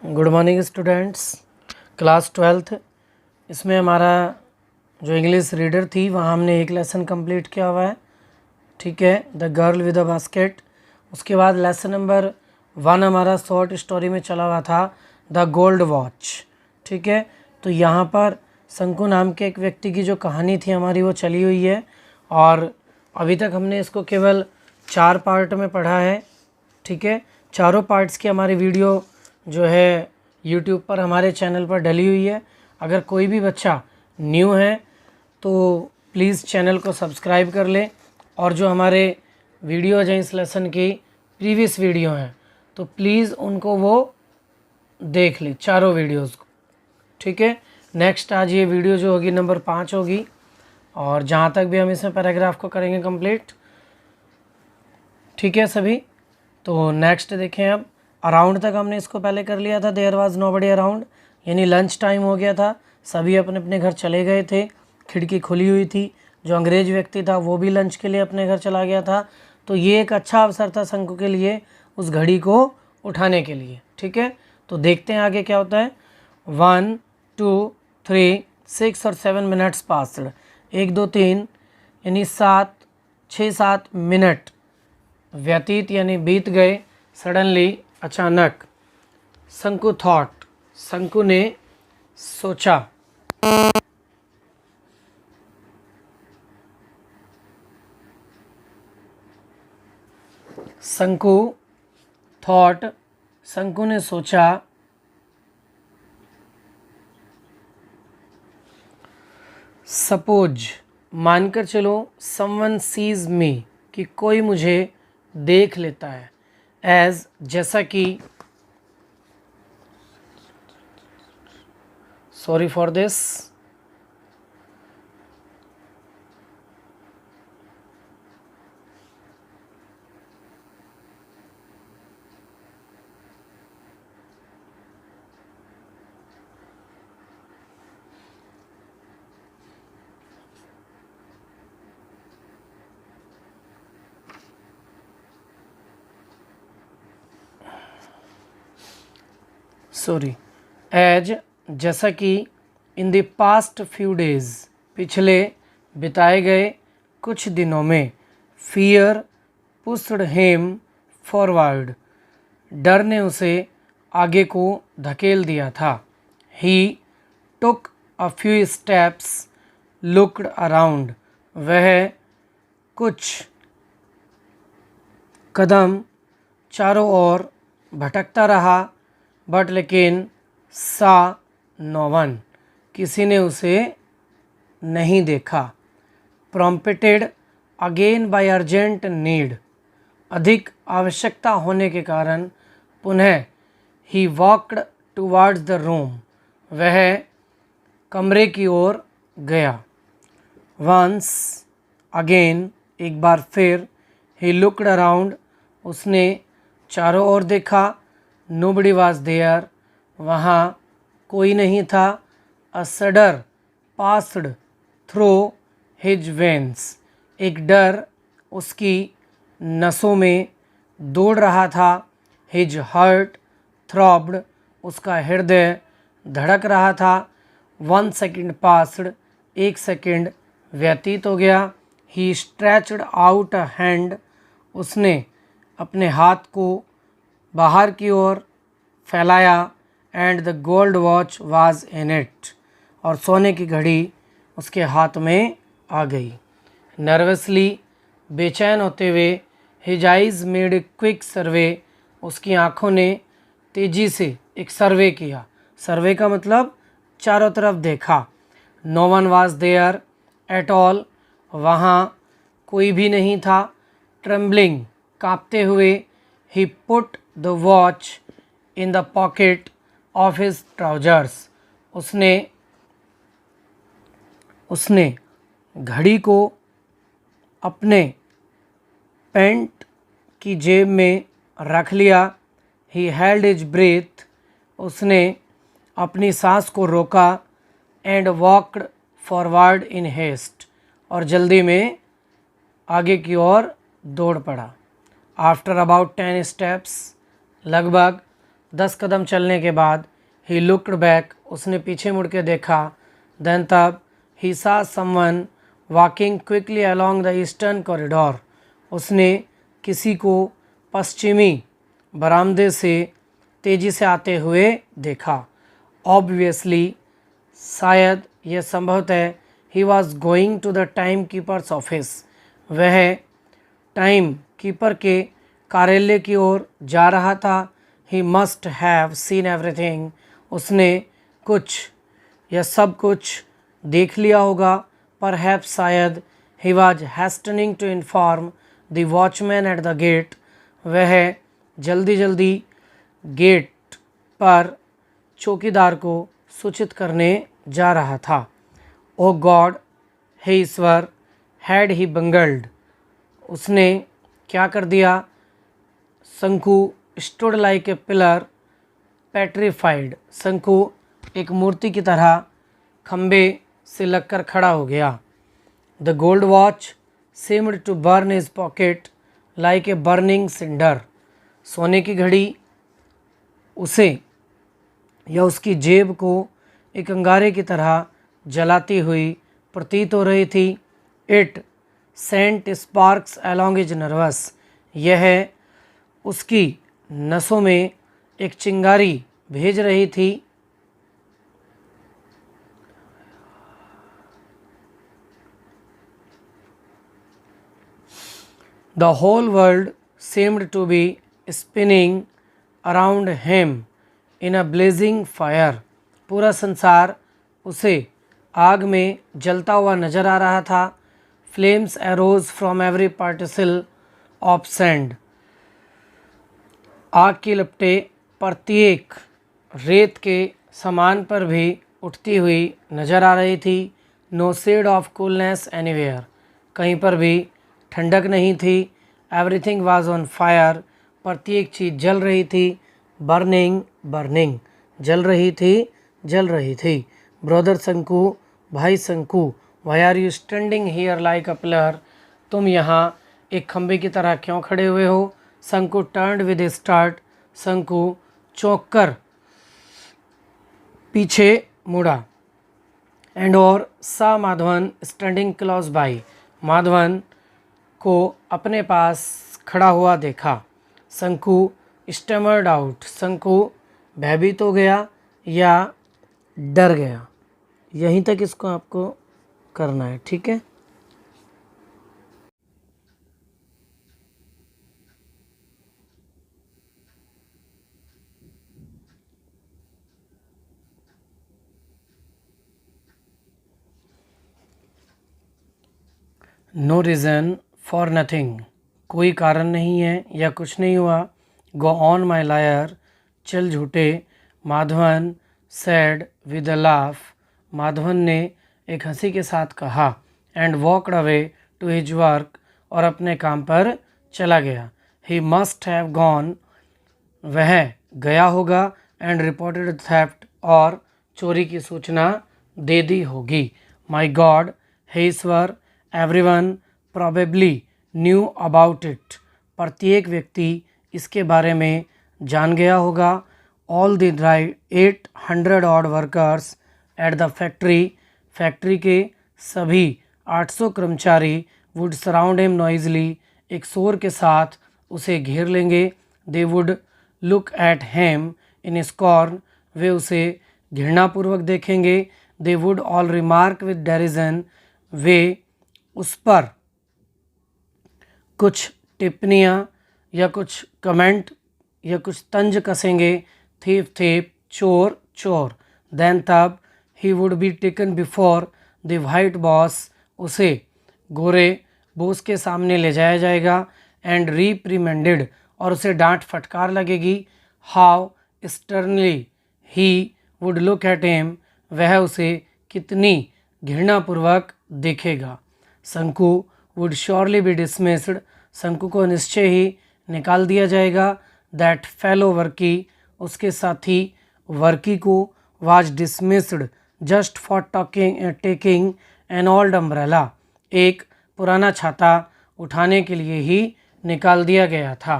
Good morning students. Class 12th इसमें हमारा जो इंग्लिश रीडर थी वहाँ हमने एक लेसन कंप्लीट किया हुआ है। ठीक है, the girl with a basket. उसके बाद लेसन नंबर 1 हमारा शॉर्ट स्टोरी में चला हुआ था, द गोल्ड वॉच। ठीक है, तो यहाँ पर शंकु नाम के एक व्यक्ति की जो कहानी थी हमारी वो चली हुई है और अभी तक हमने इसको केवल 4 पार्ट में पढ़ा है। ठीक है, चारों पार्ट्स की हमारी वीडियो जो है YouTube पर हमारे चैनल पर डली हुई है। अगर कोई भी बच्चा न्यू है तो प्लीज़ चैनल को सब्सक्राइब कर ले और जो हमारे वीडियोज हैं इस लेसन की प्रीवियस वीडियो हैं तो प्लीज़ उनको वो देख ले, चारों वीडियोज़ को। ठीक है, नेक्स्ट आज ये वीडियो जो होगी नंबर 5 होगी और जहाँ तक भी हम इसमें पैराग्राफ को करेंगे कंप्लीट। ठीक है सभी, तो नेक्स्ट देखें। अब अराउंड तक हमने इसको पहले कर लिया था, देयर वाज नोबडी अराउंड, यानी लंच टाइम हो गया था, सभी अपने अपने घर चले गए थे, खिड़की खुली हुई थी। जो अंग्रेज व्यक्ति था वो भी लंच के लिए अपने घर चला गया था। तो ये एक अच्छा अवसर था शंकु के लिए उस घड़ी को उठाने के लिए। ठीक है, तो देखते हैं आगे क्या होता है। 1 2 3 6 और 7 मिनट्स पास्ड, 1 2 3 यानी 6-7 मिनट व्यतीत यानी बीत गए। सडनली अचानक, शंकु थॉट, शंकु ने सोचा। शंकु थॉट, शंकु ने सोचा, सपोज मानकर चलो, समवन सीज मी कि कोई मुझे देख लेता है, एज जैसा कि, sorry for this, sorry as जैसा कि, in the past few days पिछले बिताए गए कुछ दिनों में, फियर पुश्ड हिम फॉरवर्ड डर ने उसे आगे को धकेल दिया था। He took a few steps, looked around वह कुछ कदम चारों ओर भटकता रहा, बट लेकिन सा नो वन किसी ने उसे नहीं देखा। Prompted again by urgent need अधिक आवश्यकता होने के कारण पुनः, he walked towards the room वह कमरे की ओर गया। वंस अगेन एक बार फिर, ही लुक्ड अराउंड उसने चारों ओर देखा। नोबडी वाज देयर वहाँ कोई नहीं था। अ सडर पास्ड थ्रू हिज वेन्स एक डर उसकी नसों में दौड़ रहा था। हिज हार्ट थ्रॉब्ड उसका हृदय धड़क रहा था। 1 सेकेंड पास्ड एक सेकेंड व्यतीत हो गया। ही स्ट्रेच्ड आउट अ हैंड उसने अपने हाथ को बाहर की ओर फैलाया। And the gold watch was in it और सोने की घड़ी उसके हाथ में आ गई। नर्वसली बेचैन होते हुए, his eyes made a quick survey उसकी आँखों ने तेज़ी से एक सर्वे किया। सर्वे का मतलब चारों तरफ देखा। No one was there at all वहाँ कोई भी नहीं था। ट्रेम्बलिंग काँपते हुए, he put the watch in the pocket of his trousers उसने घड़ी को अपने पैंट की जेब में रख लिया। ही हेल्ड हिज ब्रेथ उसने अपनी सांस को रोका। And walked forward in haste और जल्दी में आगे की ओर दौड़ पड़ा। आफ्टर अबाउट 10 स्टेप्स लगभग 10 कदम चलने के बाद ही लुक्ड बैक, उसने पीछे मुड़ के देखा। देन तब ही सा someone walking quickly along the eastern corridor, उसने किसी को पश्चिमी बरामदे से तेज़ी से आते हुए देखा। ऑब्वियसली, शायद यह संभवतः, he was going to the time keepers office, वह टाइम कीपर के कार्यालय की ओर जा रहा था। He must have seen everything, उसने कुछ या सब कुछ देख लिया होगा। परहैप्स, शायद, he was hastening to inform the watchman at the gate, वह जल्दी जल्दी गेट पर चौकीदार को सूचित करने जा रहा था। ओ गॉड, हे ईश्वर, हैड ही बंगल्ड, उसने क्या कर दिया। शंकु stood like a pillar petrified, शंकु एक मूर्ति की तरह खंबे से लगकर खड़ा हो गया। The gold watch seemed to burn his pocket like a burning cinder, सोने की घड़ी उसे या उसकी जेब को एक अंगारे की तरह जलाती हुई प्रतीत हो रही थी। It sent sparks along his nervous, यह उसकी नसों में एक चिंगारी भेज रही थी। The whole world seemed to be spinning around him in a blazing fire, पूरा संसार उसे आग में जलता हुआ नजर आ रहा था। Flames arose from every particle of sand, आग की लपटें प्रत्येक रेत के समान पर भी उठती हुई नजर आ रही थी। No shade of coolness anywhere, कहीं पर भी ठंडक नहीं थी। एवरीथिंग वाज ऑन फायर, प्रत्येक चीज़ जल रही थी। बर्निंग बर्निंग, जल रही थी जल रही थी। ब्रदर शंकु, भाई Shanku, why are you standing here like a pillar, तुम यहाँ एक खंबे की तरह क्यों खड़े हुए हो। शंकु टर्न्ड विद ए स्टार्ट, शंकु चौंक कर पीछे मुड़ा। एंड और सा Madhavan standing close by, Madhavan को अपने पास खड़ा हुआ देखा। शंकु स्टमर्ड आउट, शंकु भयभीत हो गया या डर गया। यहीं तक इसको आपको करना है, ठीक है। नो रीज़न फॉर नथिंग, कोई कारण नहीं है या कुछ नहीं हुआ। गो ऑन माई लायर, चल झूठे। Madhavan said with a laugh, Madhavan ने एक हंसी के साथ कहा। And walked away to his work, और अपने काम पर चला गया। ही मस्ट हैव गॉन, वह गया होगा। एंड रिपोर्टेड थेफ्ट, और चोरी की सूचना दे दी होगी। माई गॉड, हे ईश्वर, everyone probably knew about it, प्रत्येक व्यक्ति इसके बारे में जान गया होगा। All the 800 odd workers at the factory, factory के सभी 800 कर्मचारी वुड सराउंड हिम नॉइजली, एक शोर के साथ उसे घेर लेंगे। They would look at him in scorn, वे उसे घृणापूर्वक देखेंगे। They would all remark with derision, वे उस पर कुछ टिप्पणियाँ या कुछ कमेंट या कुछ तंज कसेंगे। थीप थीप, चोर चोर। देन तब he would be taken before the white boss, उसे गोरे बोस के सामने ले जाया जाएगा। एंड रिप्रीमेंडेड, और उसे डांट फटकार लगेगी। How sternly he would look at him, वह उसे कितनी घृणापूर्वक देखेगा। शंकु वुड श्योरली बी डिसमिस्ड, शंकु को निश्चय ही निकाल दिया जाएगा। दैट फेलो वर्की, उसके साथी वर्की को was dismissed just for taking an old umbrella, एक पुराना छाता उठाने के लिए ही निकाल दिया गया था।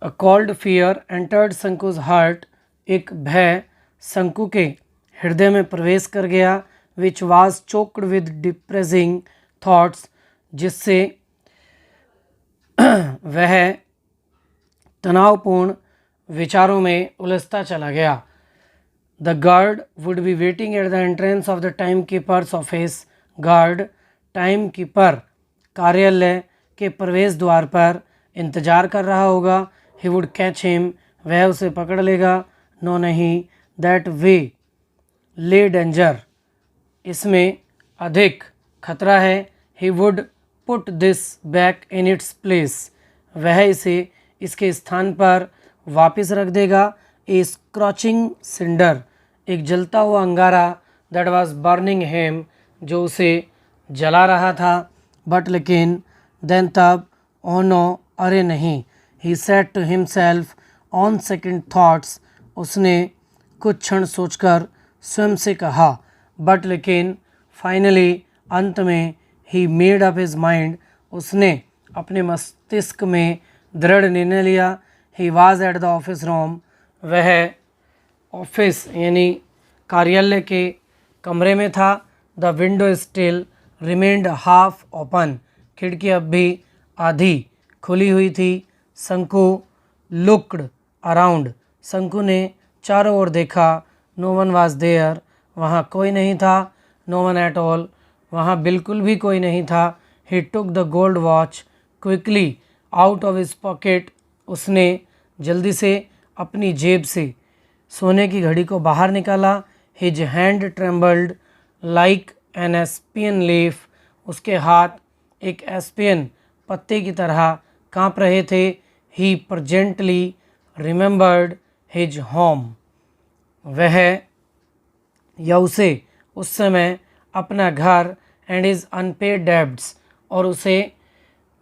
A cold fear entered Shanku's heart, एक भय शंकु के हृदय में प्रवेश कर गया, which was choked with depressing thoughts, जिससे वह तनावपूर्ण विचारों में उलझता चला गया। The guard would be waiting at the entrance of the time keepers office, guard time keeper कार्यालय के प्रवेश द्वार पर इंतजार कर रहा होगा। ही वुड कैच हिम, वह उसे पकड़ लेगा। नो नहीं, दैट वे ले डेंजर, इसमें अधिक खतरा है। He would put this back in its place, वह इसे इसके स्थान पर वापस रख देगा। ए स्क्रॉचिंग सिंडर, एक जलता हुआ अंगारा, दैट वाज बर्निंग हिम, जो उसे जला रहा था। बट लेकिन देन तब, ओ नो, अरे नहीं, he said to himself on second thoughts, उसने कुछ क्षण सोचकर स्वयं से कहा। बट लेकिन फाइनली, अंत में, he made up his mind, उसने अपने मस्तिष्क में दृढ़ निर्णय लिया। He was at the office room, वह ऑफिस यानी कार्यालय के कमरे में था। The window still remained half open, खिड़की अब भी आधी खुली हुई थी। शंकु लुक्ड अराउंड, शंकु ने चारों ओर देखा। नो वन वाज देयर, वहाँ कोई नहीं था। नो वन एट ऑल, वहाँ बिल्कुल भी कोई नहीं था। He took the gold watch quickly out of his pocket, उसने जल्दी से अपनी जेब से सोने की घड़ी को बाहर निकाला। His hand trembled like an aspen leaf, उसके हाथ एक एस्पियन पत्ते की तरह कांप रहे थे। ही प्रेजेंटली रिमेंबर्ड हिज होम, वह या उसे उस समय अपना घर एंड हिज अनपेड डेब्ट्स, और उसे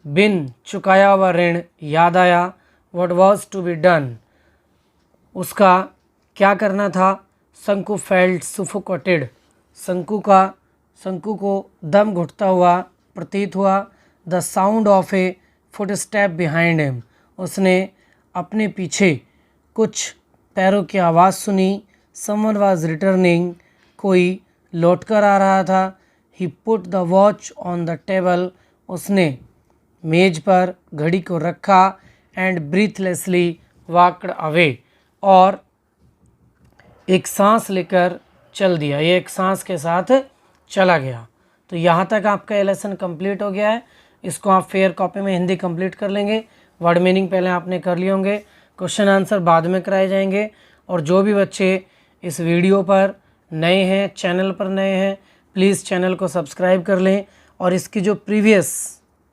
बिन चुकाया हुआ ऋण याद आया। What was to be done, उसका क्या करना था। शंकु फेल्ट सुफोकेटेड, शंकु को दम घुटता हुआ प्रतीत हुआ। The sound of A foot step behind him, उसने अपने पीछे कुछ पैरों की आवाज़ सुनी। समवन वाज रिटर्निंग, कोई लौटकर आ रहा था। He put the watch on the table, उसने मेज पर घड़ी को रखा। एंड ब्रीथलेसली वॉक्ड अवे, और एक सांस लेकर चल दिया, ये एक सांस के साथ चला गया। तो यहाँ तक आपका ये लेसन कंप्लीट हो गया है। इसको आप फेयर कॉपी में हिंदी कंप्लीट कर लेंगे। वर्ड मीनिंग पहले आपने कर लिए होंगे, क्वेश्चन आंसर बाद में कराए जाएंगे। और जो भी बच्चे इस वीडियो पर नए हैं, चैनल पर नए हैं, प्लीज़ चैनल को सब्सक्राइब कर लें। और इसकी जो प्रीवियस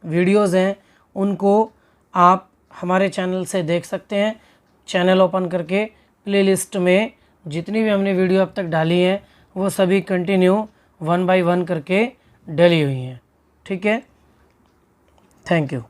वीडियोज़ हैं उनको आप हमारे चैनल से देख सकते हैं। चैनल ओपन करके प्लेलिस्ट में जितनी भी हमने वीडियो अब तक डाली हैं वो सभी कंटिन्यू 1 बाय 1 करके डली हुई हैं। ठीक है, थैंक यू।